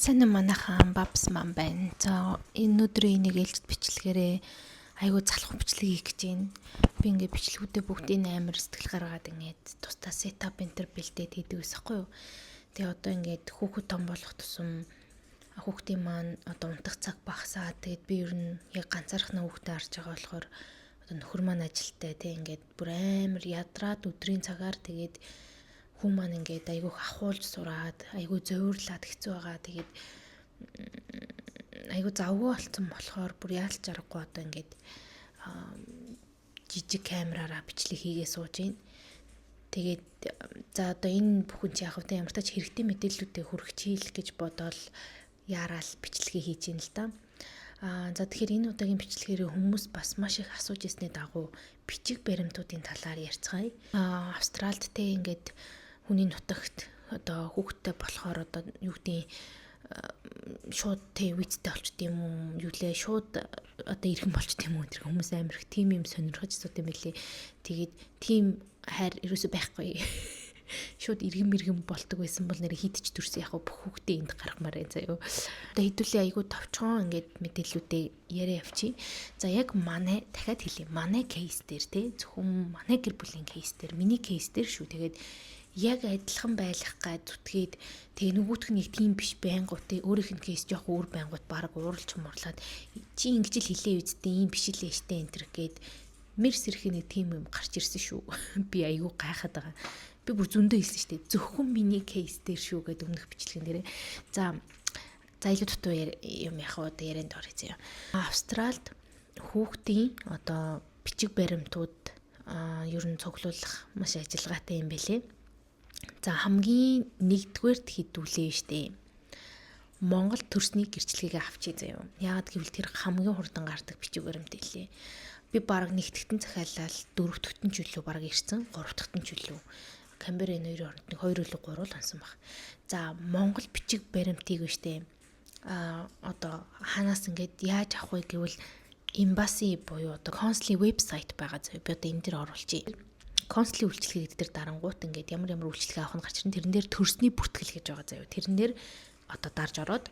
Сайн манайхан бабс мам байна. За энэ өдрийн нэг ээлжид бичлэгээрээ айгуу залхуу бичлэг хийх гэж байна. Би ингээд бичлэгүүдээ бүгдийг амар сэтгэл гаргаад ингээд тусдаа сетап энтер бэлдээд хийдэг байсан хгүй юу. Тэгээ одоо ингээд хүүхэд том болох тусам хүүхдийн маань одоо унтах цаг багасаа тэгээд би ер нь яг ганцаархнаа хүүхдээ харж байгаа болохоор одоо нөхөр маань ажилтаа тэг ингээд бүр амар ядраад өдрийн цагаар тэгээд хүн маань ингээд айгүйх ахуулж сураад айгүй зовирлаад хэцүү байгаа. Тэгээд айгүй завгүй болсон болохоор бүр яалч аргагүй одоо ингээд жижиг камераараа бичлэг хийгээ сууж байна. Тэгээд за одоо энэ бүхэн чи яг ямар ч хэрэгтэй мэдээллүүдээ хүргэчихийл гэж бодоод яараал бичлэгээ хийж ийн л да. За тэгэхээр энэ удаагийн бичлэгээр хүмүүс бас маш их асууж ирсний дагуу бичиг баримтуудын талаар ярьцгаая. Австралид те ингээд хүний нутагт одоо хүүхдтэй болохоор одоо юу гэдэг шууд тэ визтэй болчт юм уу юу лээ шууд одоо иргэн болчт юм уу тэр хүмүүс амар их тим юм сонирхож сууд юм билий. Тэгээд тим хайр ерөөсөй байхгүй. Шууд иргэн болдог байсан бол нэр хидч төрсөн яг бүх хүүхдээ энд гаргамаар байна заяа. Одоо хэдүүлээ айгуу товчхон ингээд мэдээллүүдээ яриа явчих. За яг манай дахиад хэлье. Манай кейс дээр те зөвхөн манай гэр бүлийн кейс дээр миний кейс дээр шүү. Тэгээд яг адилхан байх гад зүтгээд тэг нөгөөх нь нэг тийм биш байнгут те өөрийнх нь кейс жоох өөр байнгут баг ууралж муурлаад чи ингэж л хэлээ үсттэй ийм биш лээ штэ энэ төр гээд мэрс ирэх нэг тийм юм гарч ирсэн шүү. Би айгүй гайхаад байгаа. Би бүр зөндөө хэлсэн штэ зөвхөн миний кейс дээр шүү гэдэг өмнөх бичлэгэн дээрээ. За илүү дутуу юм яг одоо ярианд орё заяа. Австралид хүүхдийн одоо бичиг баримтууд ер нь цуглуулах маш ажиллагаатай юм байлээ. За хамгийн нэгдүгээрт хідүүлээ штэ. Монгол төрсний гэрчлэгийг авчий заяа. Яагаад гэвэл тэр хамгийн хурдан гардаг бичиг баримт илээ. Би баг нэгтгэгтэн захиалал 4 дахьтэн жилүү баг ирсэн. 3 дахьтэн жилүү. Камберын 2 орнд 2 үлээ 3 л ансан баг. За Монгол бичиг баримтыг штэ. Одоо ханаас ингээд яаж авах вэ гэвэл эмбаси буюу одоо консулын вебсайт байгаа заяа. Би одоо энэ дээр оруулчих. Консулын үйлчлэгийг дээр дарангуут ингээд ямар үйлчлэг авах нь гарч ирэн тэрэн дээр төрсний бүртгэл гэж байгаа заяа. Тэрэн дээр одоо дарж ороод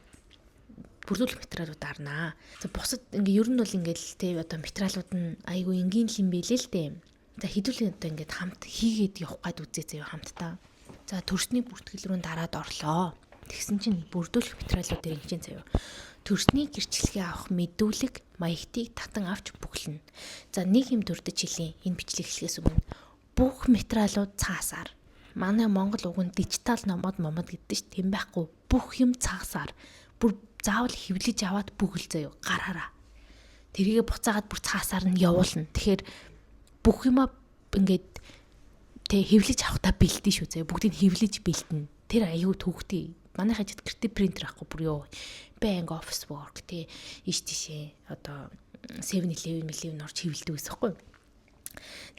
бүрдүүлэх материалууд дарнаа. За бусад ингээд ер нь бол ингээд л те одоо материалууд нь айгүй энгийн л юм билээ л дээ. За хэдүүлээ одоо ингээд хамт хийгээд явах гад үзээ заяа хамтдаа. За төрсний бүртгэл рүү дараад орлоо. Тэгсэн чинь бүрдүүлэх материалууд дээр ингэж заяа. Төрсний гэрчлэгээ авах мэдүүлэг маягтыг татан авч бүглэнэ. За нэг юм дурдж хэлээ энэ бичлэг эхлэхээс өмнө бүх материалууд цаасаар. Манай Монгол уг нь дижитал номод гэдэг чинь тийм байхгүй. Бүх юм цаасаар. Бүр заавал хэвлэж аваад бүгэл заяа гараараа. Тэрийгэ буцаагаад бүр цаасаар нь явуулна. Тэгэхээр бүх юмаа ингээд тэг хэвлэж авахтаа бэлдэн шүү заяа. Бүгдийг хэвлэж бэлдэнэ. Тэр аюу төвхтэй. Манай хажид гэртээ принтер ахгүй бүр ёо. Банк офис work тэг иш тишээ одоо 7-11 млийн орж хэвлдэг байсахгүй.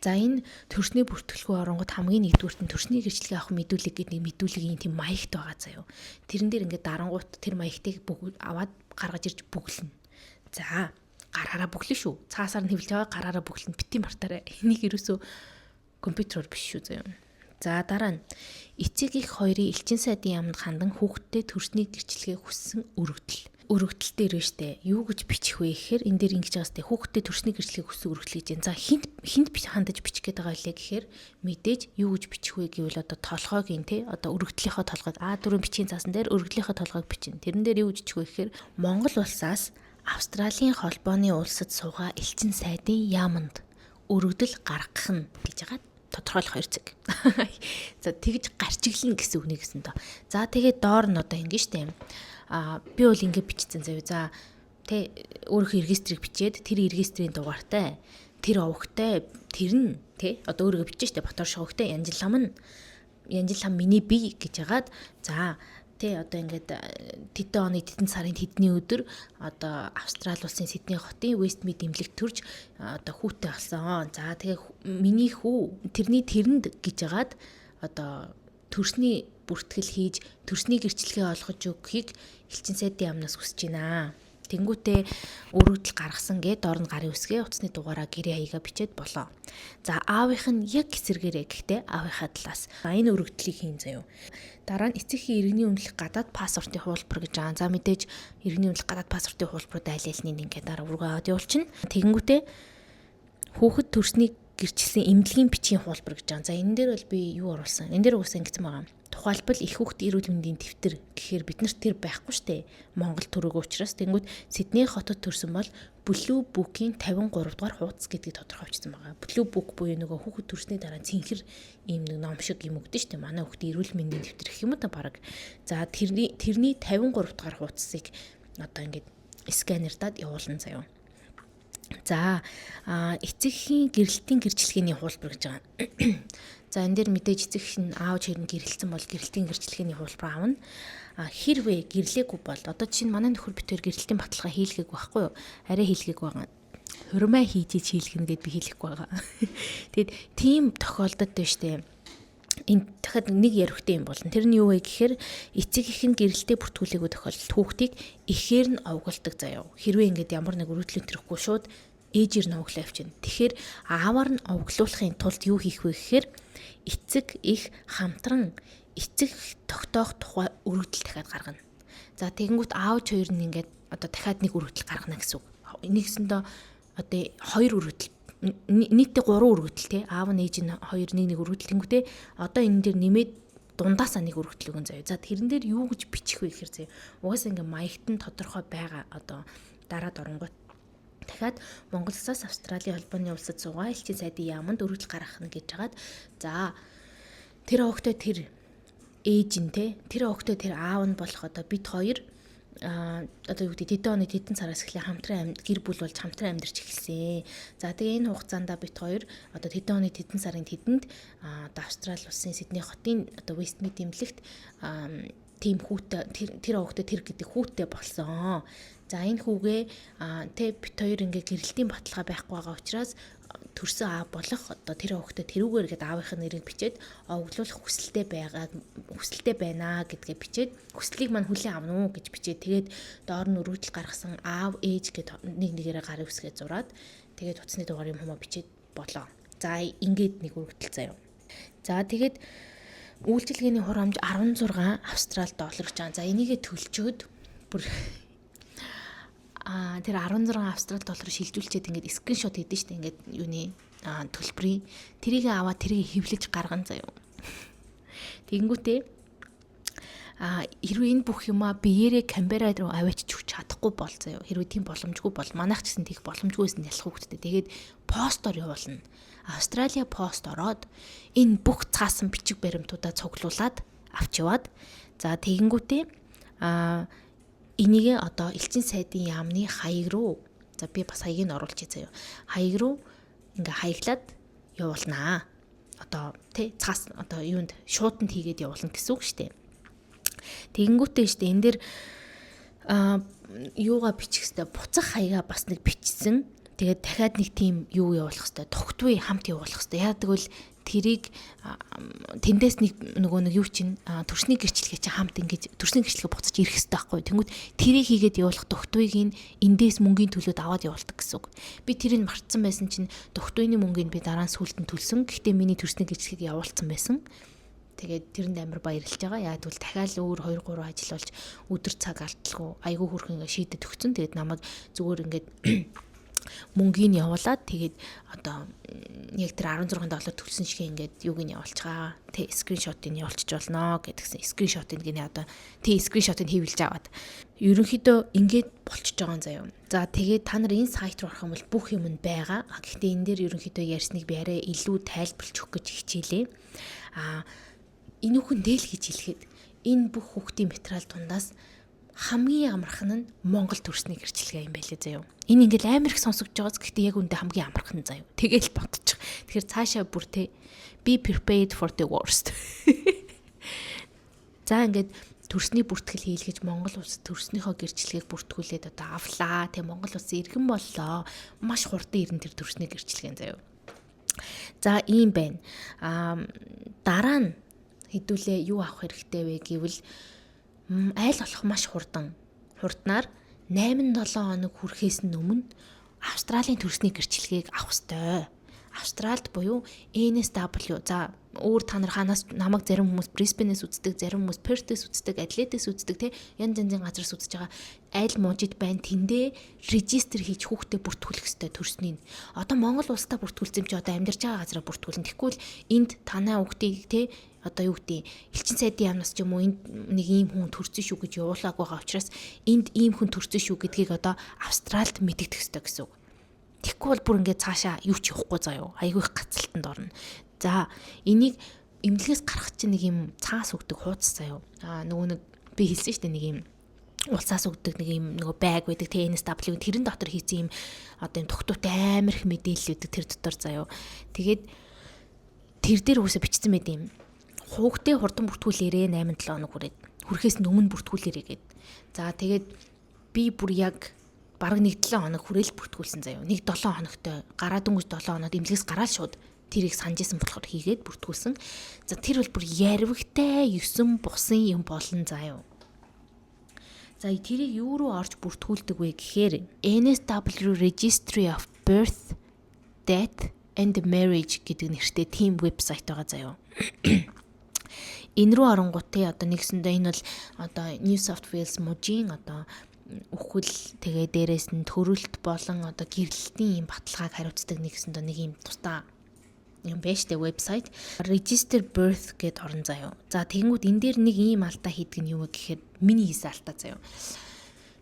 За энэ төрсний бүртгэлгүй оронгод хамгийн нэгдүгürt нь төрсний гэрчлэгээ авах мэдүүлэг гэдэг нэг мэдүүлгийн тийм маягт байгаа заяа. Тэрэн дээр ингээд дарангуут тэр маягтыг аваад гаргаж ирж бүглэнэ. За гараараа бүглэн шүү. Цаасаар нь хэвлэж аваа гараараа бүглэнэ. Битгий мартаарай. Энийг ерөөсөө компьютероор биш шүү заяа. За дараа нь эцэг их хоёрын элчин сайдын яамд хандан хүүхдтэй төрсний гэрчлэгээ хүссэн өргөдөл. Өргөдөл дээр штэ юу гэж бичих вэ гэхээр энэ дээр ингэж байгаа сте хүүхдтэй төрсний гэрчлэгийг хүссэн өргөдөл гэж. За хинт биш хандаж бичих гээд байгаа илээ гэхээр мэдээж юу гэж бичих вэ гэвэл одоо толгойг те одоо өргөдлийнхөө толгойг А4 бичгийн цаасан дээр өргөдлийнхөө толгойг бичнэ. Тэрэн дээр юу гэж бичих вэ гэхээр Монгол улсаас Австралийн холбооны улсад суугаа элчин сайдын яамд өргөдөл гаргах нь гэж байгаа тодорхойлох хэрэгцэг. За тэгж гарчиглана гэсэн үг нэгсэн доо. За тэгээд доор нь одоо ингэ штэ. Би бол ингэ бичсэн заяа. За тэ өөрийнхөө регистрийг бичээд тэр регистрийн дугаартай тэр овогтой тэр нь тэ одоо өөрийгөө бичсэн штэ ботор шогогтой янжил лам миний бие гэж яагаад за тэ одоо ингээд тэдэн оны тэдэн сарын тэдний өдөр одоо Австрали улсын Сидней хотын Westmead эмнэлэгт төрж одоо хүүтэй болсон. За тэгээ миний хүү тэрний тэрэнд гэж яагаад одоо төрсний бүртгэл хийж төрсний гэрчлэгээ олгож өгөхийг элчин сайдын яамнаас хүсэж байна. Тэнгүүтээ өргөдөл гаргасан гэ доор нь гарын үсгээ утасны дугаараа гэрээ хаяга бичээд болоо. За аавынх нь яг эсэргээрээ гэхдээ аавынхаа талаас энэ өргөдлийг хийн заяа. Дараа нь эцэгхийн иргэний үнэлэх гадаад паспортын хуулбар гэж аа. За мэдээж иргэний үнэлэх гадаад паспортын хуулбарууд айл алины ингээд дараа өргөө аваад явуулчихна. Тэгэнгүүтээ хүүхэд төрснийг гэрчилсэн эмнэлгийн бичгийн хуулбар гэж байгаа. За энэ дээр бол би юу оруулсан? Энэ дээр угсаа ингэсэн байгаа. Тухайлбал их хүүхэд эрүүл мэндийн дэвтэр гэхээр бид нарт тэр байхгүй штэ. Монгол төрөг учраас тэнгууд Сидней хотод төрсөн бол Blue Book-ийн 53 дугаар хуудас гэдгийг тодорхойлчихсан байгаа. Blue Book буюу нөгөө хүүхэд төрсний дараа цэнхэр ийм нэг ном шиг юм өгдөн штэ. Манай хүүхэд эрүүл мэндийн дэвтэр гэх юм уу та бараг. За тэрний 53 дугаар хуудасыг одоо ингээд сканердаад явуулна заяа. За эцэгхийн гэрэлтийн гэрчлэгээний хуулбар гэж байгаа. За энэ дээр мэдээж эцэг нь аав хэрэг гэрэлтсэн бол гэрэлтийн гэрчлэгээний хуулбар аавна. Хэрвээ гэрлээгүй бол одоо чинь манай нөхөр битээр гэрэлтийн баталгаа хийлгээг байхгүй юу? Арай хийлгээг байгаа. Хурмаа хийж хийлгэнэ гэд би хэлэхгүй байгаа. Тэгэд тийм тохиолдолд дээ штэ. Энэ дахиад нэг ярихтэй юм болно. Тэр нь юу вэ гэхээр эцэг их нь гэрэлтэд бүртгүүлээгүй тохиолдолд хүүхдийг ихээр нь овголдог заяа. Хэрвээ ингээд ямар нэг өргөдөл төрөхгүй шууд ээжээр нь овглоо явчихна. Тэгэхээр ааваар нь овглуулахын тулд юу хийх вэ гэхээр эцэг их хамтран эцэг тогтоох тухай өргөдөл дахиад гаргана. За тэгэнгүүт аав хоёр нь ингээд одоо дахиад нэг өргөдөл гаргана гэсэн үг. Нэгсэндээ одоо хоёр өргөдөл нийтдээ 3 өргөдөл те аав нь ээж нь 2 нэг өргөдөл тэнгүүтээ одоо энэ дээр нэмээд дундаасаа нэг өргөдөл өгөн заяа. За тэрэн дээр юу гэж бичих вэ гэхээр заяа. Угаасаа ингээ маягт нь тодорхой байгаа одоо дараад оронгот дахиад Монгол Улсаас Австралийн холбооны улсад суугаа элчийн сайдын яамд өргөдөл гаргах нь гэж хагаад за тэр өвгтөө тэр ээж нь те тэр өвгтөө тэр аав нь болох одоо бид хоёр одоо юу гэдэг тэдэн оны тэдэн сараас эхлээ хамтран гэр бүл болж хамтран амьдарч эхэлсэн. За тэгээ энэ хугацаанд бид хоёр одоо тэдэн оны тэдэн сарын тэдэнд одоо Австрали улсын Сидней хотын одоо Westmead эмнэлэгт тийм хүүтэй тэр өвгтөө тэр гэдэг хүүтэй болсон. За энэ хүүгээ тэ бид хоёр ингээ гэрэлтийн баталгаа байхгүй байгаа учраас төрсөн аав болох одоо тэр өвгтөө тэрүүгээр гээд аавынхын нэрийг бичээд овоглуулах хүсэлтэй байна гэдгээ бичээд хүслийг мань хүлээн авна уу гэж бичээд тэгээд доор нь өргөдөл гаргасан аав ээж гээд нэг нэгээрээ гарын үсгээ зураад тэгээд утасны дугаар юм хумаа бичээд болоо. За ингээд нэг өргөдөл заяа. За тэгээд үйлчилгээний хурамж 16 австрали доллар гэж байгаа. За энийгээ төлчөөд бүр тэр 16 австрали доллар шилжүүлчихэд ингээд скриншот хийдэж штэ ингээд юуны төлбөрийн тэрийг аваад тэрийг хэвлэж гаргана заяа. Тэгэнгүүтээ хэрвээ энэ бүх юмаа биеэрээ камера руу аваач өгч чадахгүй бол заяа. Хэрвээ тийм боломжгүй бол манайх ч гэсэн тийх боломжгүйсэн ялах хөвгтдээ. Тэгээд постоор явуулна. Австралийн пост ороод энэ бүх цаасан бичиг баримтуудаа цуглуулад авч яваад за тэгэнгүүтээ энийг одоо элчин сайдын яамны хаяг руу за би бас хаягийг нь оруулчих заяа. Хаяг руу ингээ хаяглаад явуулнаа. Одоо тий цаас одоо юунд шууданд хийгээд явуулна гэсэн үг шүү дээ. Тэгэнгүүтээ шүү дээ энэ дэр юугаа бичих хэвээр буцах хаягаа бас нэг бичсэн. Тэгээд дахиад нэг тийм юу явуулах хэвээр тогтвол хамт явуулах хэвээр. Яг тэгвэл тэрийг тэндээс нөгөө нэг юу чинь төрсний гэрчлэгээ чинь хамт ингэж төрсний гэрчлэгээ буцаж ирэх хэвээр байхгүй. Тэнгүүд тэрийг хийгээд явуулах тогтвыг эндээс мөнгөний төлөөд аваад явуулдаг гэсэн үг. Би тэрийг мартсан байсан чинь тогтвын мөнгөний би дараа нь сүултэн төлсөн. Гэхдээ миний төрсний гэрчлэгийг явуулсан байсан. Тэгээд тэрэнд амар баярлж байгаа. Яг тэгвэл дахиад өөр 2-3 ажил болж өдөр цаг алдалгүй айгүй хөрх ингэ шийдэд өгсөн. Тэгээд намайг зүгээр ингээд мөнгөний явуулаад тэгээд одоо яг тэр 16 доллар төлсөн шиг ингээд юуг нь явуулчихаа. Тэ скриншотыг явуулчих болно гэдгсэн. Скриншотыг гинэ одоо тэ скриншотыг хийвэлж аваад. Ерөнхийдөө ингээд болчихж байгаа юм заяа. За тэгээд та нар энэ сайт руу орох юм бол бүх юм нь байгаа. Гэхдээ энэ дээр ерөнхийдөө ярьсныг би арай илүү тайлбарлаж өгөх гэж хичээлээ. Энэ хүн дээл гэж хэлэхэд энэ бүх хүүхдийн материал дундаас хамгийн амархан нь Монгол төрсний гэрчлэгээ юм байлээ заяа. Энэ ингээл амар их сонсогдож байгааз гэхдээ яг үндэ хамгийн амархан заяа. Тэгэл бодчих. Тэгэхээр цаашаа бүр те be prepared for the worst. За ингээд төрсний бүртгэл хийлгэж Монгол улс төрснийхөө гэрчлэгийг бүртгүүлээд одоо авлаа. Тэ Монгол улс иргэн боллоо. Маш хурдан ирэн тэр төрсний гэрчлэгээ заяа. За ийм байна. Дараа нь хэдүүлээ юу авах хэрэгтэй вэ гэвэл айл болох маш хурднаар 8-7 хоног хүрэхээс өмнө Австралийн төрсний гэрчлэгийг авах ёстой. Австралид буюу NSW. За өөр та нар ханаас намайг зарим хүмүүс Brisbane-с үздэг, зарим хүмүүс Perth-с үздэг, Adelaide-с үздэг те янз янзын газраас үзэж байгаа аль мужид байна тэндээ регистр хийж хүүхдээ бүртгүүлэх ёстой төрснийг. Одоо Монгол улстай бүртгүүлсэн чи одоо амьдарч байгаа газараа бүртгүүлнэ. Тэгвэл энд танаа хүүхдийг те одоо юу гэдэг элчин сайдын яамнаас ч юм уу энд нэг ийм хүн төрсөн шүү гэж явуулаагүй байгаа учраас энд ийм хүн төрсөн шүү гэдгийг одоо Австралид мэдэгдэх ёстой гэсэн үг. Тэгэхгүй бол бүр ингээд цаашаа юу ч явахгүй заяо. Айгүй их гацалтанд орно. За энийг эмнэлгээс гарах чинь нэг юм цаас өгдөг хуудас заяо. Нөгөө нэг би хэлсэн шүү дээ нэг юм улсаас өгдөг нэг юм нөгөө байг байдаг TNSW тэрэн дотор хийсэн юм одоо юм тогтоотой амар их мэдээлэл өгдөг тэр дотор заяо. Тэгээд тэр дээр үсэ бичсэн байд юм. Хүүхдээ хурдан бүртгүүлээрээ 8-7 хоног хүрээд хүрэхээс өмнө бүртгүүлээрээ гээд. За тэгээд би бүр яг бараг 1-7 хоног хүрээл бүртгүүлсэн заяо. 1-7 хоногтой гараад өнгөж 7 хоноод эмнэлгээс гараад шууд тэрийг санджсэн болохоор хийгээд бүртгүүлсэн. За тэр бол бүр ярвигтай 9 бусын юм болон заяо. За тэрийг юу руу орж бүртгүүлдэг вэ гэхээр NSW Registry of Birth, Death and Marriage гэдэг нэртэй team вебсайт байгаа заяо. Энэ рүү оронгуудаа одоо нэгсэндээ энэ бол одоо New South Wales мужийн одоо үхэл тэгээ дээрээс нь төрөлт болон одоо гэрлэлтийн юм баталгааг хариуцдаг нэгсэндээ нэг юм тусдаа юм байж тэ вебсайт Register Birth гэд орон заяо. За тэгэнгүүт энэ дээр нэг ийм алдаа хийдэг нь юу вэ гэхээр миний хийсэн алдаа заяо.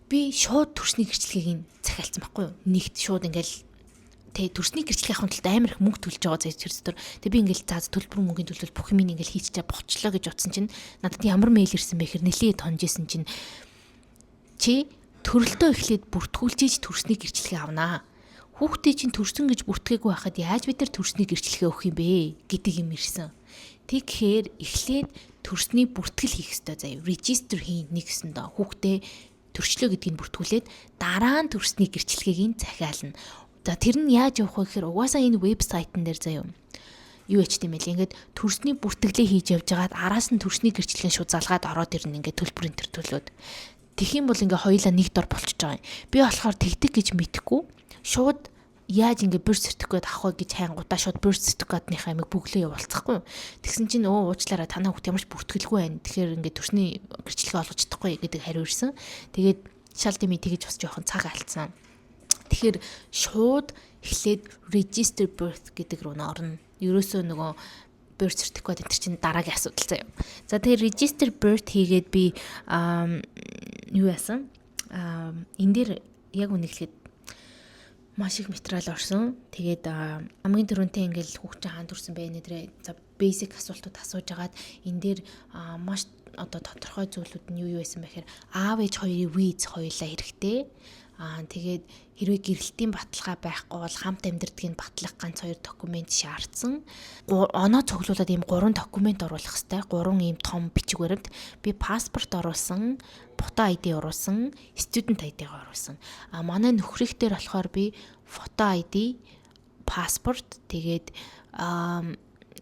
Би шууд төрсний гэрчлэгийг захиалсан байхгүй юу? Нэгт шууд ингээл төрсний гэрчлэх авахын тулд амар их мөнгө төлж байгаа зэ тэр дотор. Тэг би ингээл заа төлбөр мөнгөний төлбөл бүх юм ингээл хийчихээ бочлоо гэж утсан чинь надад ямар мэйл ирсэн бэ гэхээр нэлээд тонжсэн чинь чи төрөлтөө эхлээд бүртгүүлжээж төрсний гэрчлэгээ авнаа. Хүүхдээ чинь төрсөн гэж бүртгээгүй байхад яаж бид нар төрсний гэрчлэгээ өгөх юм бэ гэдэг юм ирсэн. Тэгэхээр эхлээд төрсний бүртгэл хийх ёстой заяа. Регистр хийн нэгсэн доо. Хүүхдээ төрчлөө гэдгийг бүртгүүлээд дараа нь төрсний гэрчлэгийг захиална. За тэр нь яаж явах вэ гэхээр угаасаа энэ вебсайтн дээр заяа. Юу яч тийм ээ. Ингээд төрсний бүртгэлээ хийж явж байгаад араас нь төрсний гэрчлэгийн шууд залгаад ороод ирнэ ингээд төлбөрийн төр төлөөд. Тэгхийн бол ингээ хоёулаа нэг дор болчихж байгаа юм. Би болохоор тэгдэг гэж мэдэхгүй шууд яаж ингээ birth certificate авах вэ гэж хайнгуудаа шууд birth certificate-ийнхаа амиг бүглээ явуулцахгүй. Тэгсэн чинь уучлаарай танаа хүүхд ямарч бүртгэлгүй байна. Тэгэхээр ингээ төрсний гэрчлэгээ олгож чадахгүй гэдэг хариу ирсэн. Тэгээд шал дими тэгэж бас жоохон цаг алдсан. Тэгэхээр шууд эхлээд register birth гэдэг рүү орно. Ерөөсөө нөгөө birth certificate энэ чинь дараагийн асуудал заяа. За тэгээ register birth хийгээд би юу яасан? Энэ дээр яг үнэхээр маш их материал орсон. Тэгээд хамгийн түрүүнтэй ингээл хүүхд хаан төрсэн бэ нэрээ за basic асуултууд асууж агаад энэ дээр маш одоо тодорхой зүйлүүд нь юу байсан бэхээр аав ээж хоёрын виз хоёулаа хэрэгтэй. Тэгээд хэрвээ гэрэлтийн баталгаа байхгүй бол хамт амьдардгийн батлах ганц 2 документ шаардсан. Оноо цуглуулад ийм 3 документ оруулах хэрэгтэй. 3 ийм том бичиг баримт. Би паспорт оруулсан, фото ID оруулсан, student ID-г оруулсан. Манай нөхрөх дээр болохоор би фото ID, паспорт, тэгээд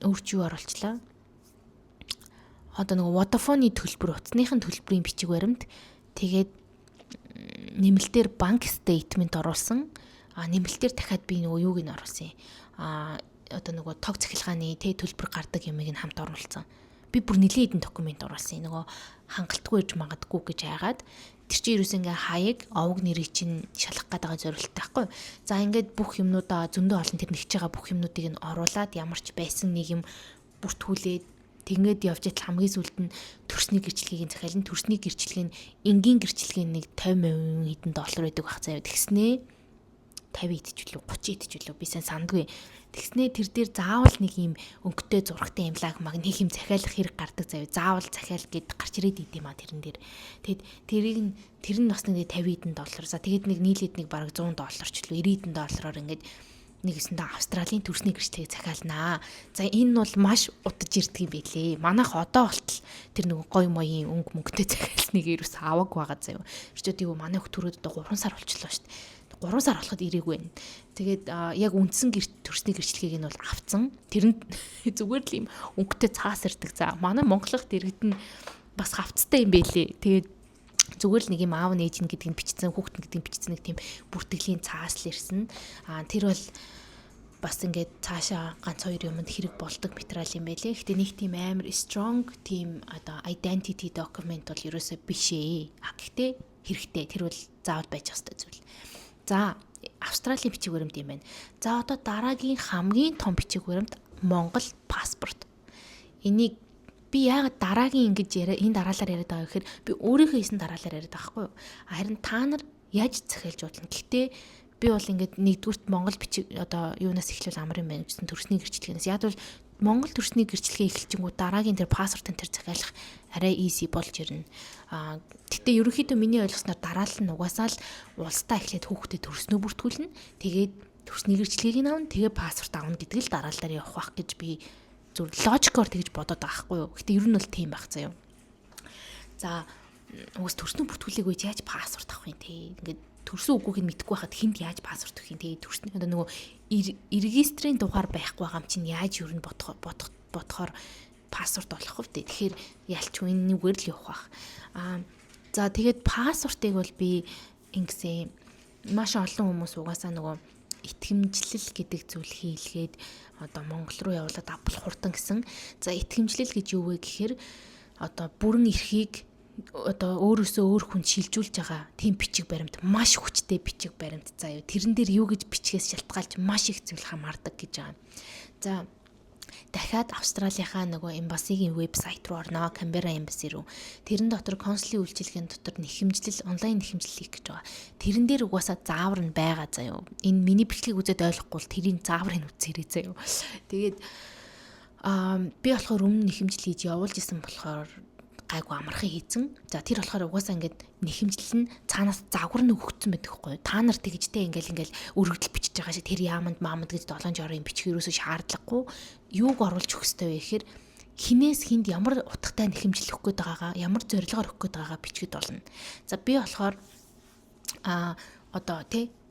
өөрч юу оруулчлаа. Одоо нэг Vodafone-ы төлбөр, утасныхын төлбөрийн бичиг баримт, тэгээд нэмэлтээр банк стейтмент оруулсан. Нэмэлтээр дахиад би нөгөө юуг нь оруулсан. Одоо нөгөө тог цахилгааны төлбөр гардаг юмыг нь хамт оруулсан. Би бүр нэлийн хэдэн документ оруулсан. Нөгөө хангалтгүй иж магадгүй гэж хайгаад тэр чинь ерөөс ингээ хаяг овог нэрийг чинь шалгах гэдэг зорилттой байхгүй. За ингээд бүх юмнуудаа зөндөө олон тэр нэгж байгаа бүх юмнуудыг нь оруулаад ямар ч байсан нэг юм бүртгүүлээд тэгээд явж идэл хамгийн сүлд нь төрсний гэрчлэгийг захиална. Төрсний гэрчлэг нь энгийн гэрчлэгийн нэг 50% хэдэн доллар байдаг байх заяа. Тэгснээ 50 идчихлүү 30 идчихлүү би сайн сандгүй. Тэгснээ тэр дээр заавал нэг юм өнгөтэй зурагтай имлаг маг нэг юм захиалах хэрэг гардаг заяа. Заавал захиал гэд гарч ирээд идэм тэрэн дээр. Тэгэд тэр нь бас нэг 50 хэдэн доллар. За тэгээд нэг нийлээд нэг бараг 100 долларч лөө 90 хэдэн доллараар ингээд нэгэсэндээ Австралийн төрсний гэрчлэгийг захиалнаа. За энэ бол маш удаж ирдэг юм билээ. Манайх одоо болтол тэр нэг гой моён өнгө мөнгөтэй захиалсныг ерөөс аваг байгаа заяа. Тэрчүүд юу манай хөтөрөд одоо 3 сар болчихлоо шүү дээ. 3 сар болоход ирээгүй байна. Тэгээд яг үндсэн төрсний гэрчлэгийг нь бол авцсан. Тэрэнд зүгээр л юм өнгөтэй цаас ирдэг. За манай монголох дэргэд нь бас хавцтай юм байлээ. Тэгээд зүгээр л нэг юм аав нээж гэдэг нь бичсэн, хүүхэд гэдэг нь бичсэн нэг тийм бүртгэлийн цаас л ирсэн. Тэр бол бас ингээд цаашаа ганц хоёр юмд хэрэг болдог материал юм байлээ. Гэтэ нэг тийм амар strong тийм одоо identity document бол ерөөсөө биш ээ. Гэхдээ хэрэгтэй. Тэр бол заавал байж хэвээр зүйл. За, Австралийн бичиг баримт юм байна. За, одоо дараагийн хамгийн том бичиг баримт Монгол паспорт. Энийг би яагаад дараагийн ингэж энэ дараалал яриад байгаа гэхээр би өөрийнхөө хийсэн дараалал яриад байгаа байхгүй юу? Харин та нар яаж захиалж бодлоо. Гэхдээ би бол ингээд нэгдүгürt Монгол бичиг одоо юунаас эхлүүл амар юм байна гэсэн төрсний гэрчлэгээс. Яг бол Монгол төрсний гэрчлэгээ эхэлчихэнгүү дараагийн тэр паспортын тэр захиалах арай easy болж ирнэ. Гэтэ ерөнхийдөө миний ойлгосноор дараалал нь угаасаа л улстай эхлээд хүүхдэд төрснөө бүртгүүлнэ. Тэгээд төрсний гэрчлэгийг нь авна. Тэгээ паспорт авна гэдэг л дараалалаар явах байх гэж би зөв логикоор тэгж бодоод байгаа байхгүй юу. Гэтэ ер нь бол тийм байх заяа. За уус төрснөө бүртгүүлээг үеж яаж паспорт авах юм те. Ингээд төрсөн үгүйг нь мэдэхгүй байхад хүнд яаж паспорт өгөх юм те. Төрсний одоо нөгөө регистрийн дугаар байхгүй байгаа юм чинь яаж ер нь бодохоор паспорт олох вэ? Тэгэхээр ялч үнэгээр л явах байх. За тэгээд паспортыг бол би ингэсэн маш олон хүмүүс угаасаа нөгөө итгэмжлэл гэдэг зүйл хийлгээд одоо Монгол руу явуулаад авбал хурдан гэсэн. За итгэмжлэл гэж юу вэ гэхээр одоо бүрэн эрхийг одоо өөрөөсөө өөр хүн шилжүүлж байгаа тийм бичиг баримт, маш хүчтэй бичиг баримт заяа. Тэрэн дээр юу гэж бичгээс шалтгаалж маш их зүйл хамаардаг гэж байгаа. За дахиад Австралийнхаа нөгөө эмбасигийн вебсайт руу орноо, Canberra эмбаси руу. Тэрэн дотор консулын үйлчилгээний дотор нэхэмжлэл, онлайн нэхэмжлэл хийх гэж байгаа. Тэрэн дээр угаасаа заавар нь байгаа заяа. Энэ миний бичлэгийг үзээд ойлгохгүй бол тэрийн зааврыг үзээрэй заяа. Тэгээд би болохоор өмнө нэхэмжлэл хийж явуулж исэн болохоор гайгүй амархан хийцэн. За тэр болохоор угаасаа ингээд нэхэмжлэл нь цаанаас загвар нь өгөгдсөн байдаг хгүй. Та нар тэгжтэй ингээл өргөдөл бичиж байгаа шиг тэр яаманд мааманд гэж 7 жорын бичих юусоо шаардлагагүй. Юуг оруулж өгөх ёстой вэ гэхээр хинээс хинд ямар утгатай нэхэмжлэл өгөх гээд байгаагаа, ямар зорилгоор өгөх гээд байгаагаа бичгээд болно. За би болохоор одоо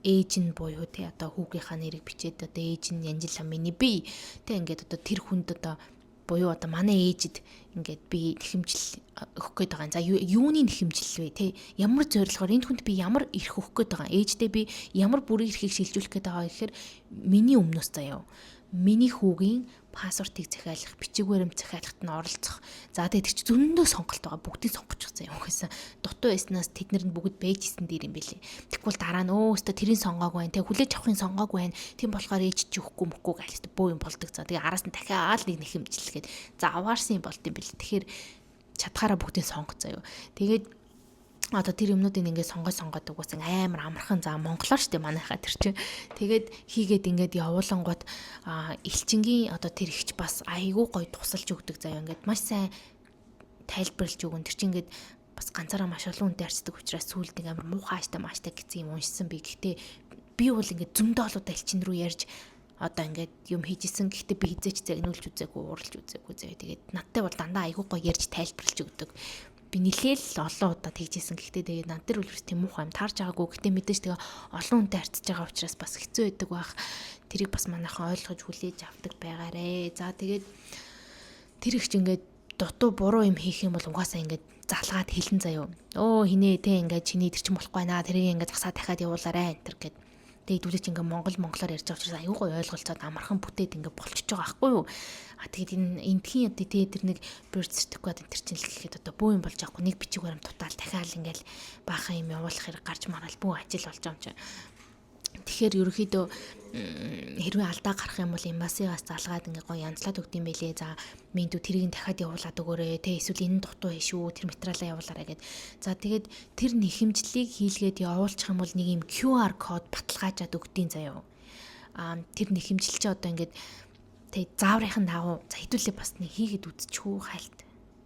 ээж нь буюу одоо хүүгийнхаа нэрийг бичээд одоо ээж нь Янжила миний бие ингээд одоо тэр хүнд одоо буюу одоо манай ээжид ингээд би нэхэмжил өгөх гээд байгаа. За юуны нэхэмжил вэ ямар зорилгоор энэ хүнд би ямар эрх өгөх гээд байгаа. Ээждээ би ямар бүрийн эрхийг шилжүүлэх гээд байгаа гэхээр миний өмнөөс заяа. Миний хүүгийн паспортыг захиалах, бичиг баримт захиалахт нь оролцох. За тэгээд чи зөндөө сонголт байгаа. Бүгдийг сонгочих заяа. Угаасаа дутуу байснаас тэд нар бүгд байж исэн дэр юм бэлээ. Тэгвэл дараа нь өөстө тэрийн сонгоогүй байх, хүлээж авахын сонгоогүй байх. Тийм болохоор ээж чи өгөхгүй мөхгүй гэлээ бөө юм болдог. За тэгээд араас нь дахиад нэг нэхэмжилгээд за аваарсан юм болт юм бэлээ. Тэгэхээр чадхаараа бүгдийг сонгоц заяа. Тэгээд одоо тэр юмнуудыг ингээд сонгоод угсаа амар амархан за монголоор штэ манайхаа тэр чинь тэгээд хийгээд ингээд явуулангууд элчингийн одоо тэр ихч бас айгүй гоё тусалж өгдөг заяа ингээд маш сайн тайлбарлаж өгөн тэр чинь ингээд бас ганцаараа маш олон хүнтэй харьцдаг учраас сүүлд нэг амар муухайштай мааштай гэсэн юм уншсан би. Гэхдээ би бол ингээд зөндөө олоод элчин рүү ярьж одоо ингээд юм хийжсэн. Гэхдээ би хизээч загнуулж үзээгүй, ууралж үзээгүй заяа. Тэгээд надтай бол дандаа айгүй гоё ярьж тайлбарлаж өгдөг. Би нэлээл олон удаа тэгжсэн. Гэхдээ тэгээд над дээр үлрс тийм муухай юм таарж байгаагүй. Гэхдээ мэдээж тэгээ олон хүнтэй харьцаж байгаа учраас бас хэцүү байдаг байх. Тэрийг бас манайхан ойлгож хүлээж авдаг байгаарэ. За тэгээд тэр их ч ингээд дутуу буруу юм хийх юм бол угаасаа ингээд залгаад хэлэн заяа. Өө хинээ ингээд чиний тэр чинь болохгүй наа. Тэрийг ингээд засаа дахиад явуулаарэ энэ төр гэд. Тэгээд түлээч ингээ монголоор ярьж байгаа учраас аюу гой ойлголцоод амархан бүтээд ингээ болчихж байгаа байхгүй юу. Тэгээд энэ эндхийн одоо тэр нэг birth certificate энэ чинь л гэхэд одоо бөө юм болж байгаа. Нэг бичиг баримт тутаал дахиад ингээл баахан юм явуулах хэрэг гарч марал бөө ажил болж байгаа юм чинь. Тэгэхээр ерөөхдөө хэрвээ алдаа гарах юм бол эмбасигаас залгаад ингээ гоё янзлаад өгд юм байлээ. За минь тэрийг дахиад явуулаад өгөөрэй. Эсвэл энэ дутуу хийшүү тэр материалаа явуулаарай гэд. За тэгээд тэр нэхэмжлэлийг хийлгээд явуулчих юм бол нэг юм QR код баталгаажаад өгдیں заяа. Тэр нэхэмжил чи одоо ингээд зааврынхан дагуу за хэдүүлээ бас нэг хийгээд үзчихүү хайлт.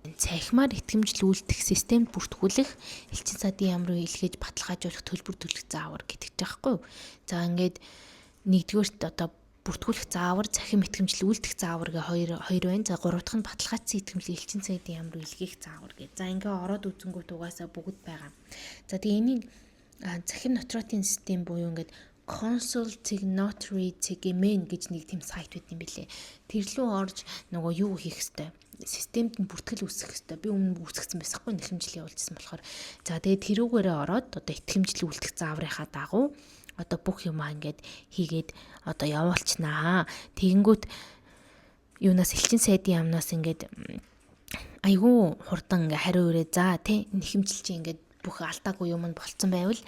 Цахимаар итгэмжил үйлдэх системд бүртгүүлэх элчин цаадын яам руу илгээж баталгаажуулах төлбөр төлөх заавар гэдэг ч аахгүй юу. За ингээд нэгдүгээрт одоо бүртгүүлэх заавар, цахим итгэмжил үйлдэх заавар гэ хоёр байна. За гурав дахь нь баталгаажсан итгэмжил элчин цаадын яам руу илгээх заавар гэ. За ингээ ороод үзэнгүүт угаасаа бүгд байгаа. За тэгээ энийг цахим нотротын систем буюу ингээд consul.not.read.gmail гэж нэг тийм сайт байт юм билээ. Тэр лөө орж нөгөө юу хийх хэвээр системд нь бүртгэл үүсгэх хэвээр. Би өмнө үүсгэсэн байсахгүй нэхэмжил явуулжсэн болохоор. За тэгээд тэрүүгээрээ ороод одоо итгэмжил үлдэх зааврынхаа дагуу одоо бүх юмаа ингээд хийгээд одоо явуулчихнаа. Тэгэнгүүт юунаас элчин сайдын яамнаас ингээд айгүй хурдан ингээ хариу өрөө за тий нэхэмжил чи ингээд бүх алдаагүй юм нь болцсон байвал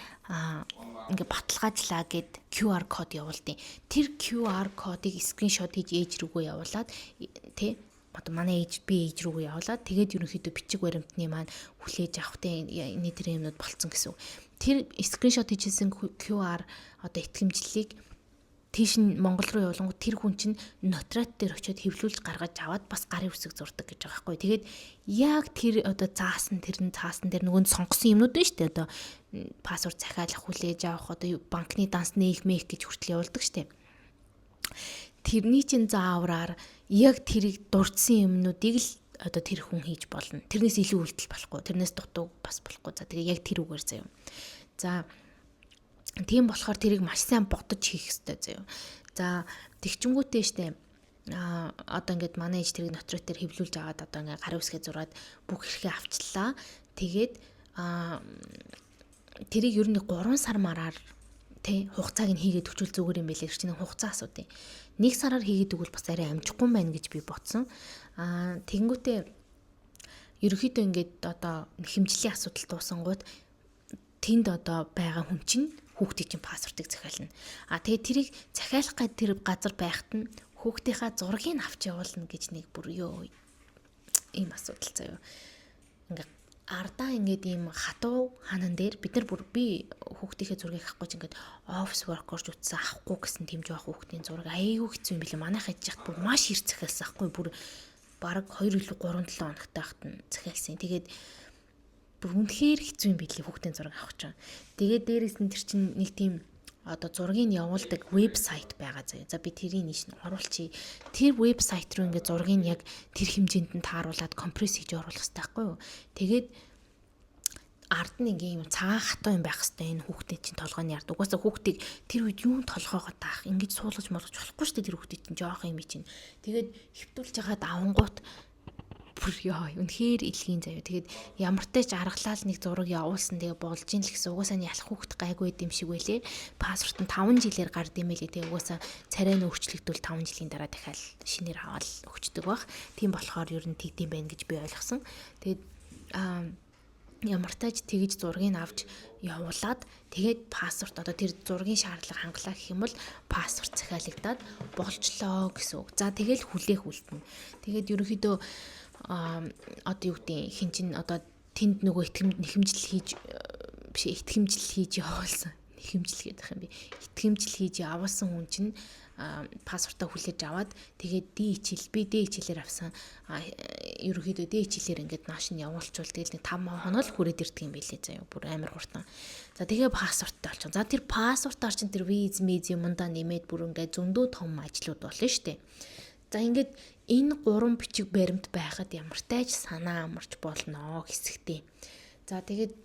ингээ баталгаажлаа гэд QR код явуулдیں۔ Тэр QR кодыг скриншот хийж ээж рүүгээ явуулаад тий одоо манай би ээж рүүгээ явуулаад тэгээд ерөнхийдөө бичиг баримтны маань хүлээж авах тий энэ тэр юмнууд болцсон гэсэн. Тэр скриншот хийжсэн QR одоо итгэмжлэлийг тийш нь Монгол руу явуулангууд тэр хүн чинь нотариат дээр очиод хэвлүүлж гаргаж аваад бас гарын үсэг зурдаг гэж байгаа байхгүй. Тэгээд яг тэр одоо цаасан дээр нөгөө сонгосон юмнууд нь шүү дээ. Одоо пассворд захиалах, хүлээж авах, одоо банкны данс нээх гэж хүртэл явуулдаг шүү дээ. Тэрний чинь заавраар яг тэрийг дурдсан юмнуудыг л одоо тэр хүн хийж болно. Тэрнээс илүү үйлдэл болохгүй, тэрнээс дутуу бас болохгүй. За тэгээ яг тэр үгээр заяа. За тийм болохоор тэрийг маш сайн бодож хийх хэрэгтэй заяа. За тэгчингүүтээ штэ одоо ингээд манай ээж тэрийг нотариат дээр хэвлүүлж аваад одоо ингээд гарын үсгээ зураад бүх хэрхээ авчлаа. Тэгээд тэрийг ер нь 3 сар мараар тий хугацааг нь хийгээд өчүүл зүгээр юм байлээ. Чинь хугацаа асуудیں۔ 1 сараар хийгээд өгвөл бас арай амжихгүй байна гэж би бодсон. Тэгэнгүүтээ ерөөхдөө ингээд одоо хэмжлийн асуудал туусангууд тэнд одоо байгаа хүн чинь хүүхдийн чинь пассвортыг захиална. Тэгээд тэрийг захиалах гад тэр газар байхад нь хүүхдийнхаа зургийг авч явуулна гэж нэг бүр ийм асуудал заяа. Ингээ ардаа ингээд ийм хатуу ханан дээр бид нар бүр би хүүхдийнхээ зургийг авахгүй чинь ингээд офис worker ч утсан авахгүй гэсэн тийм жоох хүүхдийн зураг аяйгүй хэцүү юм билээ. Манайх ажихад бүр маш их захиалсан ахгүй бүр бараг 2 илүү 3-7 хоногт байхад нь захиалсан. Тэгээд бүр үнэхээр хэцүү юм билээ хүүхдийн зураг авах чинь. Тэгээд дээрээс нь тэр чинь нэг тийм одоо зургийг явуулдаг вебсайт байгаа заяа. За би тэрийг нийш оруулчих. Тэр вебсайт руу ингээд зургийг яг тэр хэмжээнд нь тааруулаад компресс хийж оруулах хэрэгтэй байхгүй юу? Тэгээд ард нь ингээм цагаан хатуу юм байх хэрэгтэй энэ хүүхдийн чинь толгойн ард. Угаасаа хүүхдийг тэр үед юун толгоогоо таах ингэж суулгаж болгож болохгүй шүү дээ тэр хүүхдийн чинь жоох юм чинь. Тэгээд хөвтүүлж хагаад авангуут бүр үнэхээр илгийн заяа. Тэгээд ямартай ч аргалал нэг зураг явуулсан тэгээ болж ин л гэсэн угаасаа ялах хүүхд гайгүй юм шиг байлээ. Пассворт нь 5 жилээр гард юм байлээ. Тэгээ угаасаа царай нь өөрчлөгдвөл 5 жилийн дараа дахиад шинээр аваад өгчдөг баг. Тийм болохоор ер нь тэгдэм байх гэж би ойлгосон. Тэгээд ямартайч тэгж зургийг авч явуулаад тэгээд пассворт одоо тэр зургийн шаардлага хангалаа гэх юм бол пассворт захиалагдаад болчлоо гэсэн үг. За тэгэл хүлээх үлдэнэ. Тэгээд ерөнхийдөө одоо юу гэдэг хин чин одоо тэнд нөгөө нэхэмжил хийж явуулсан. Нэхэмжил гэдэг юм би. Итгэмжил хийж явуулсан хүн чинь пассвортаа хүлээж аваад тэгээд би дэ хичээлээр авсан ерөөхдөө дэ хичээлээр ингээд нааш нь явуулчвал тэгэл нэг 5 хоног л хүрээд ирдэг юм билээ заяа бүр амар хурдан. За тэгээ пассворттай болчихсон. За тэр пассвортаар чинь тэр виз юмдаа нэмээд бүр ингээд зөндөө том ажлууд болно шүү дээ. За ингээд энэ 3 бичиг баримт байхад ямартай ч санаа амарч болно хэсэгтэй. За тэгээд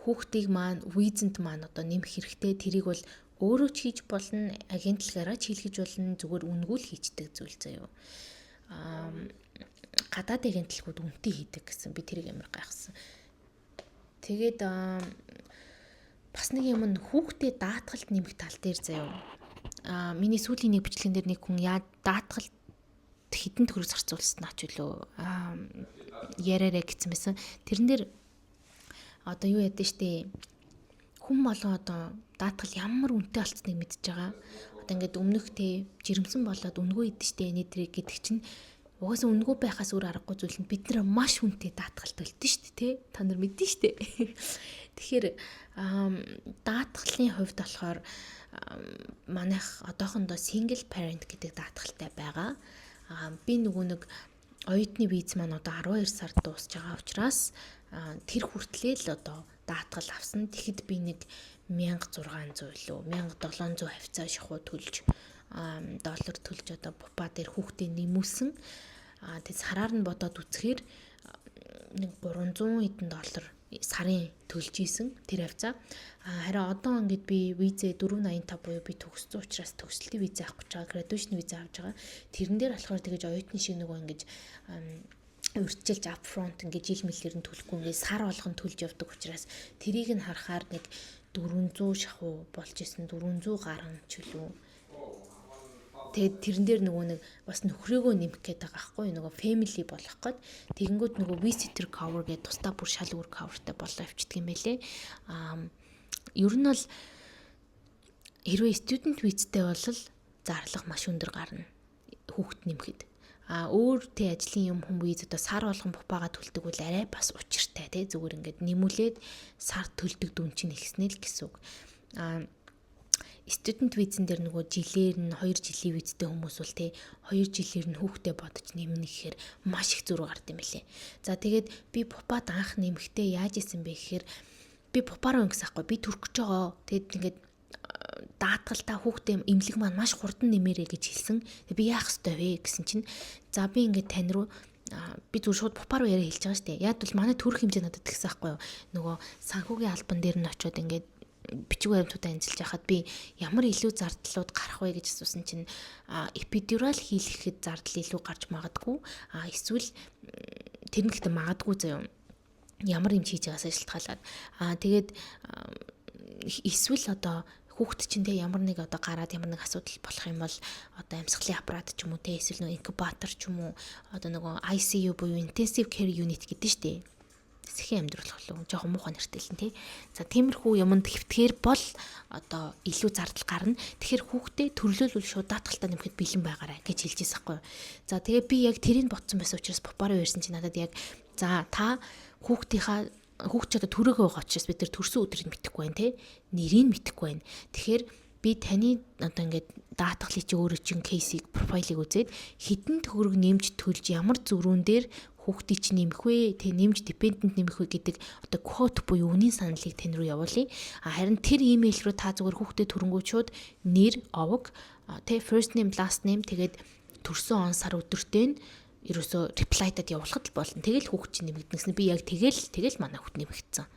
хүүхдийг маань визэнд маань одоо нэмэх хэрэгтэй. Тэрийг бол өөрөө ч хийж болно, агентлагаараа ч хийлгэж болно, зүгээр үнгүүл хийчдэг зүйл заяа. Гадаад агентлагууд үнэтэй хийдэг гэсэн би тэрийг амар гайхсан. Тэгээд бас нэг юм нь хүүхдээ даатгалд нэмэх тал дээр заяа. Миний сүүлийн нэг бичлэгэн дээр нэг хүн даатгалд хэдэн төгрөг зарцуулсан ач үлөө яриараа гэсэн байсан. Тэрэн дээр одоо юу ядэн штэ хүн болон одоо даатгал ямар үнэтэй болцсныг мэдж байгаа. Одоо ингээд өмнөхтэй жирэмсэн болоод үнгүй идэж штэ нэтрийг гэдэг чинь угаасаа үнгүй байхаас өөр аргагүй зүйл нь бид нар маш үнэтэй даатгал төлдөн штэ тий. Та нар мэдэн штэ. Тэгэхээр даатгалын хувьд болохоор манайх одоохондоо single parent гэдэг даатгалтай байгаа. Би нөгөө нэг оюутны виз маань одоо 12 сард дуусж байгаа учраас тэр хүртлээ л одоо даатгал авсан. Тэгэхэд би нэг 1600 лөө 1700 хавцаа шахуу төлж доллар төлж одоо пупа дээр хүүхдээ нэмүүлсэн. Тэгээд сараар нь бодоод үзэхээр нэг 300 хэдэн доллар сарын төлж исэн тэр хавцаа. Харин одоо ингээд би визээ 485 буюу би төгссөн учраас төгсөлтийн визээ авах гэж байгаа, graduation визээ авч байгаа. Тэрэн дээр болохоор тэгэж оюутны шиг нөгөө ингэж урьдчилж upfront ингээд жил мэлээр нь төлөхгүй ингээд сар болгон төлж явдаг учраас тэрийг нь харахаар нэг 400 шахуу болж исэн, 400 гаруй ч үлээ. Тэгээд тэрэн дээр нөгөө нэг бас нөхрөөгөө нэмэх гээд байгаа байхгүй нөгөө family болох гээд тэгэнгүүт нөгөө visitor cover гэдэг тусдаа бүр шал өөр coverтай болоо авчдаг юм байлээ. Ер нь бол хэрвээ student visa-тэй бол зарлага маш өндөр гарна хүүхэд нэмэхэд. Өөр тэ ажлын юм хүмүүс одоо сар болгон пупаага төлдөг бол арай бас учиртай тий зүгээр ингээд нэмүүлээд сар төлдөг дүн чинь ихснэ л гэсэн үг. Student visa-н дээр нөгөө жилээр нь 2 жилийн визтэй хүмүүс бол тий 2 жилээр нь хүүхдээ бодож нэмнэ гэхээр маш их зөрүү гард юм билээ. За тэгээд би пупад анх нэмэхдээ яаж исэн бэ гэхээр би пупаараа өнгөс ахгүй би төрөх гэж байгаа. Тэгэд ингээд даатгалтаа хүүхдээ эмнэлэг маань маш хурдан нэмэрэ гэж хэлсэн. Би яах ёстой вэ гэсэн чинь за би ингээд тань руу би зүгээр шууд пупаар яриа хэлж байгаа шүү дээ. Яг бол манай төрөх хэмжээ надад тэгсэн байхгүй юу. Нөгөө санхүүгийн албан дээр нь очиод ингээд бичиг баримтуудаа анзалж яхад би ямар илүү зардлууд гарах вэ гэж асуусан чинь эпидурал хийлгэхэд зардал илүү гарч магадгүй эсвэл тэр нь гэхдээ магадгүй заяа ямар юм хийж байгаасаа шалтгаалаад тэгээд эсвэл одоо хүүхэд чинь тэ ямар нэг одоо гараад ямар нэг асуудал болох юм бол одоо амьсгалын аппарат ч юм уу тэ эсвэл нэг инкубатор ч юм уу одоо нөгөө ICU буюу intensive care unit гэдэг нь шүү дээ. Сэхийн амьдруулах болов жоохон муухай нэртэй л тий. За тиймэрхүү юмд хэвтгэхэр бол одоо илүү зардал гарна. Тэгэхээр хүүхдээ төрлөөлөл шууд даатгалтаа нэмэхэд бэлэн байгаарай гэж хэлж ирсэн байхгүй юу. За тэгээ би яг тэрийг ботсон байсан учраас пупаараа ярьсан чинь надад яг за та хүүхд ч одоо төрөөгөө байгаа учраас бид нар төрсөн өдрийг мэдэхгүй байна тий. Нэрийг мэдэхгүй байна. Тэгэхээр би таны одоо ингээд даатгалыг чи өөрөө чин кейсийг профайлыг үзээд хідэн төгрөг нэмж төлж ямар зөрүүн дээр хүүхдийг чи нэмэх вэ? Тэг нэмж dependent нэмэх вэ гэдэг одоо код буюу үнийн саналыг тань руу явуулъя. Харин тэр имэйл рүү та зүгээр хүүхдэд төрөнгөөчүүд нэр, овог, тэг first name, last name тэгээд төрсөн он сар өдөртөө нь ерөөсөө reply-дад явуулахад л болно. Тэгэл хүүхд чи нэмэгдэнэс нь би яг тэгэл манай хүүхд нэмэгдсэн.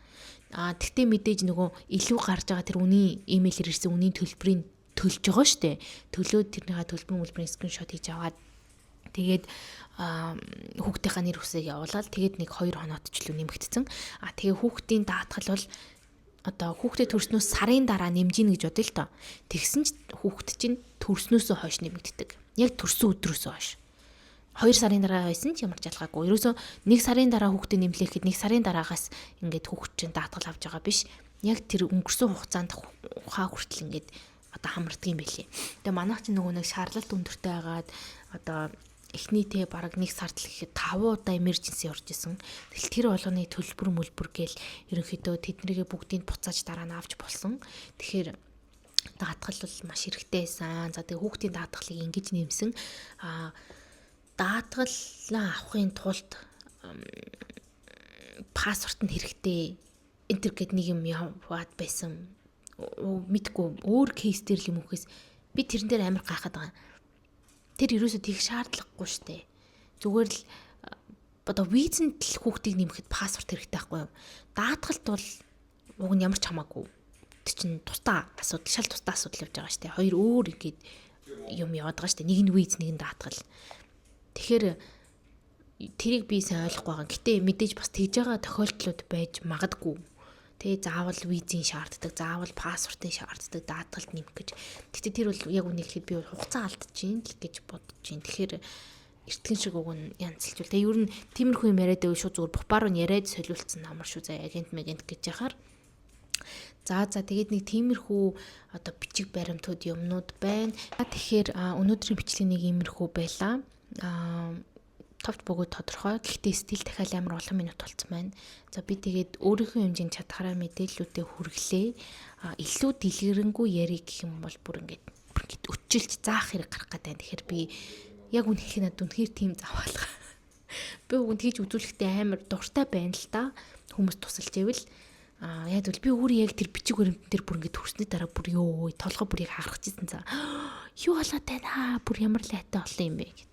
Тэгтээ мэдээж нөгөө илүү гарч байгаа тэр үнийн имэйлээр ирсэн үнийн төлбөрийг төлж байгаа штэ. Төлөөд тэрнийхээ төлбөрийн скриншот хийж аваад тэгээд хүүхдийнхаа нэр хүсийг явуулаад тэгээд нэг 2 хоноод ч л нэмэгдсэн. Тэгээ хүүхдийн даатгал бол одоо хүүхдээ төрснөөс сарын дараа нэмжин гэж бодъё л доо. Тэгсэн ч хүүхд чинь төрснөөсөө хойш нэмэгддэг. Яг төрсөн өдрөөсөө хойш. 2 сарын дараа байсан ч ямар ч ялгаагүй. Ерөөсөө 1 сарын дараа хүүхдээ нэмлэхэд 1 сарын дараагаас ингээд хүүхд чинь даатгал авч байгаа биш. Яг тэр өнгөрсөн хугацаанд ухаа хүртэл ингээд одоо хамардаг юм билий. Тэгээ манайх чинь нөгөө нэг шаарлалт өндөртэй байгаад одоо эхний тэ бараг 1 сард л гэхэд 5 удаа emergency орж исэн. Тэгэл тэр болгоны төлбөр мөлбөр гээл ерөнхийдөө тэднийгээ бүгдийг буцааж дараа нь авч болсон. Тэгэхээр даатгал бол маш хэрэгтэй байсан. За тэгээ хүүхдийн даатгалыг ингэж нэмсэн. Даатгалаа авахын тулд паспорт нь хэрэгтэй. Энтер гэд нэг юм яваад байсан. Мэдгүй өөр кейс дээр л юм үхээс би тэрэн дээр амар гайхаад байгаа. Тэр ерөөсөө тийх шаардлагагүй штэ. Зүгээр л одоо визэнд л хүүхдийг нэмэхэд паспорт хэрэгтэй байхгүй юу? Даатгалт бол уг нь ямар ч хамаагүй. Тэг чин тусдаа асуудал, шал тусдаа асуудал явж байгаа штэ. Хоёр өөр ингээд юм яваад байгаа штэ. Нэг нь виз, нэг нь даатгал. Тэгэхээр тэрийг би сайн ойлгохгүй байгаа. Гэтэ мэдээж бас тэгж байгаа тохиолдлууд байж магадгүй. Тэгээ заавал визийн шаарддаг, заавал паспортын шаарддаг, даатгалд нэмэх гэж. Гэтэ тэр бол яг үнийг хэлэхэд би хугацаа алдчихээн л гэж бодож байна. Тэгэхээр эртгэн шиг уг нь янзлж бол. Тэгээ ер нь тиймэрхүү юм яриад байвал шууд зүгээр бухбаар нь яриад солиулсан амар шүү заа. Агент мэгент гэж яхаар. За тэгээд нэг тиймэрхүү одоо бичиг баримтууд юмнууд байна. Тэгэхээр өнөөдрийн бичлэг нэг иймэрхүү байлаа. Товч бөгөөд тодорхой. Гэхдээ стил дахиад амар олон минут болцсон байна. За би тэгээд өөрийнхөө хэмжээнд чадхаараа мэдээллүүдэд хүргэлээ. Илүү дэлгэрэнгүй ярих гэх юм бол бүр ингээд өчилж заах хэрэг гарах гэдэг. Тэгэхээр би яг үнэхээр надад үнэхээр тийм заваалга. Би үгүйн тэгж үзүүлэхдээ амар дуртай байна л да. Хүмүүс тусалж ивэл яг бол би өөрөө яг тэр бичиг баримтан дээр бүр ингээд төрсний дараа бүр ёо толгой бүрийг хаагчихсан за. Юу болоод байна? Бүр ямар лайтай олон юм бэ гэд.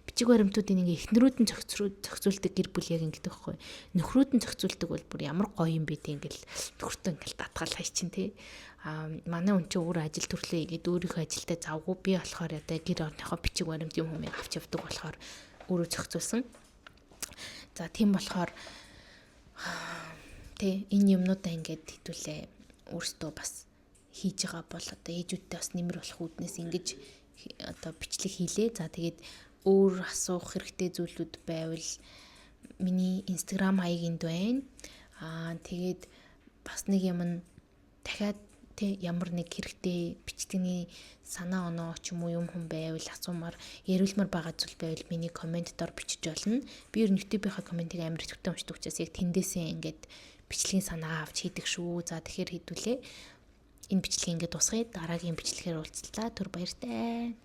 Бичиг баримтуудыг ингээ эхнэрүүд нь зохицуулдаг гэр бүл яг ингэдэг байхгүй. Нөхрүүд нь зохицуулдаг бол бүр ямар гоё юм бэ те ингээл төгөртөө ингээл татгаал хайчин те. Манай хүн чинь өөр ажил төрлөө игээд өөрийнхөө ажилдаа завгүй би болохоор одоо гэр орныхоо бичиг баримт юм авч явдаг болохоор өөрөө зохицуулсан. За тийм болохоор тэ энэ юмнуудаа ингээд хэдүүлээ өөртөө бас хийж байгаа бол одоо ээжүүдтэй бас нэмэр болох үүднээс ингэж одоо бичлэг хийлээ. За тэгээд өөр асуух хэрэгтэй зүйлүүд байвал миний Instagram хаяг энд байна. Тэгээд бас нэг юм нь дахиад тэ ямар нэг хэрэгтэй бичтгний санаа оноо ч юм уу юм хүн байвал асуумаар яриулмаар байгаа зүйл байвал миний комент дор бичиж болно. Би ер нь YouTube-ийнхаа комментиг амар идэвхтэй уншдаг учраас яг тэндээсээ ингээд бичлэгийн санаа авч хийдэг шүү. За тэгэхээр хэдүүлээ энэ бичлэгийг ингээд дуусгая. Дараагийн бичлэгээр уулзлаа. Түр баяртай.